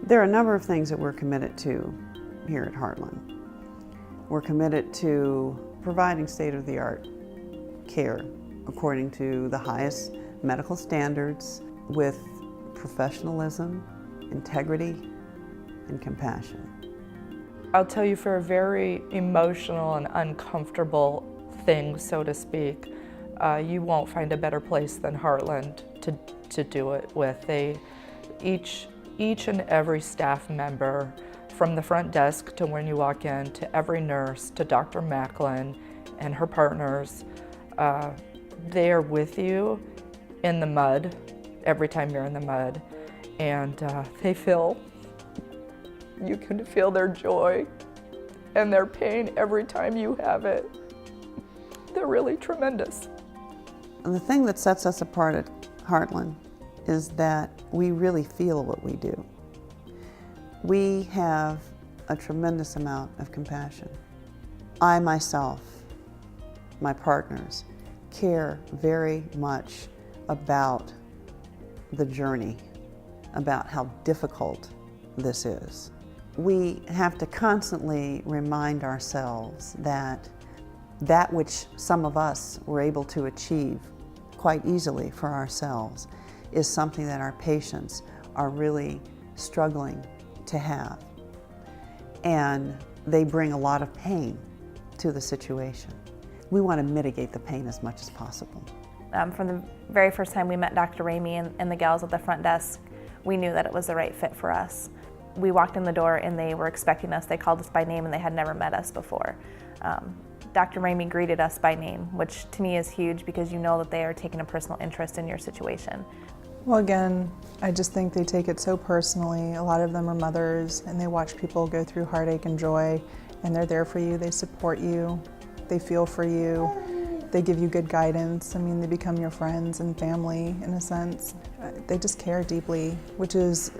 There are a number of things that we're committed to here at Heartland. We're committed to providing state-of-the-art care according to the highest medical standards with professionalism, integrity, and compassion. I'll tell you, for a very emotional and uncomfortable thing, so to speak, you won't find a better place than Heartland to do it with. Each and every staff member, from the front desk to when you walk in, to every nurse, to Dr. Macklin and her partners, they are with you in the mud every time you're in the mud, and you can feel their joy and their pain every time you have it. They're really tremendous. And the thing that sets us apart at Heartland is that we really feel what we do. We have a tremendous amount of compassion. I myself, my partners, care very much about the journey, about how difficult this is. We have to constantly remind ourselves that which some of us were able to achieve quite easily for ourselves is something that our patients are really struggling to have. And they bring a lot of pain to the situation. We want to mitigate the pain as much as possible. From the very first time we met Dr. Ramey and the gals at the front desk, we knew that it was the right fit for us. We walked in the door and they were expecting us. They called us by name and they had never met us before. Dr. Ramey greeted us by name, which to me is huge because you know that they are taking a personal interest in your situation. Well, again, I just think they take it so personally. A lot of them are mothers and they watch people go through heartache and joy, and they're there for you, they support you, they feel for you, they give you good guidance. I mean, they become your friends and family in a sense. They just care deeply, which is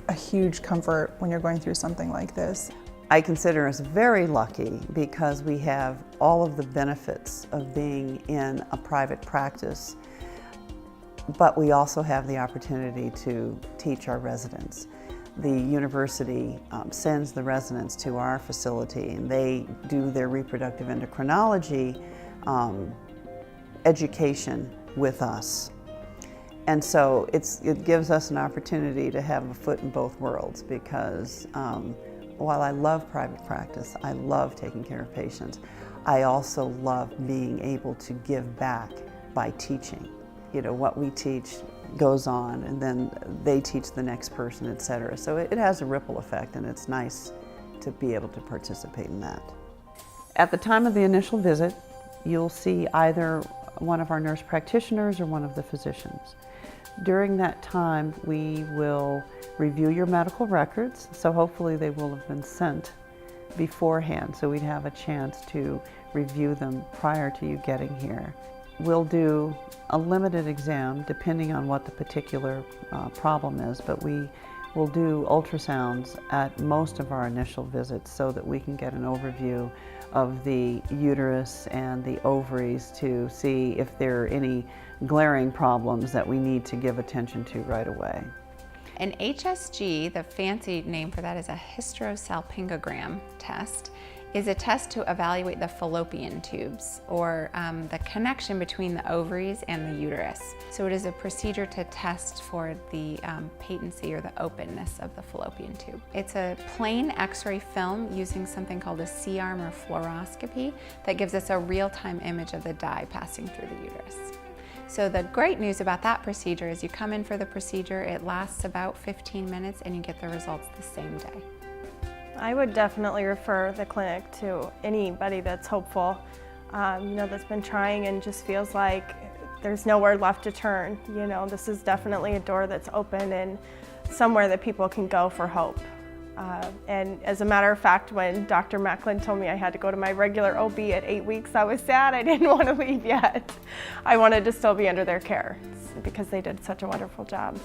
a huge comfort when you're going through something like this. I consider us very lucky because we have all of the benefits of being in a private practice, but we also have the opportunity to teach our residents. The university sends the residents to our facility and they do their reproductive endocrinology education with us. And so it gives us an opportunity to have a foot in both worlds because while I love private practice, I love taking care of patients, I also love being able to give back by teaching. You know, what we teach goes on and then they teach the next person, etc. So it has a ripple effect and it's nice to be able to participate in that. At the time of the initial visit, you'll see either one of our nurse practitioners or one of the physicians. During that time, we will review your medical records, so hopefully they will have been sent beforehand, so we'd have a chance to review them prior to you getting here. We'll do a limited exam depending on what the particular problem is, but we will do ultrasounds at most of our initial visits so that we can get an overview of the uterus and the ovaries to see if there are any glaring problems that we need to give attention to right away. An HSG, the fancy name for that is a hysterosalpingogram test, is a test to evaluate the fallopian tubes, or the connection between the ovaries and the uterus. So it is a procedure to test for the patency or the openness of the fallopian tube. It's a plain X-ray film using something called a C-arm or fluoroscopy that gives us a real-time image of the dye passing through the uterus. So the great news about that procedure is you come in for the procedure, it lasts about 15 minutes and you get the results the same day. I would definitely refer the clinic to anybody that's hopeful, that's been trying and just feels like there's nowhere left to turn. You know, this is definitely a door that's open and somewhere that people can go for hope. And as a matter of fact, when Dr. Macklin told me I had to go to my regular OB at 8 weeks, I was sad. I didn't want to leave yet. I wanted to still be under their care because they did such a wonderful job.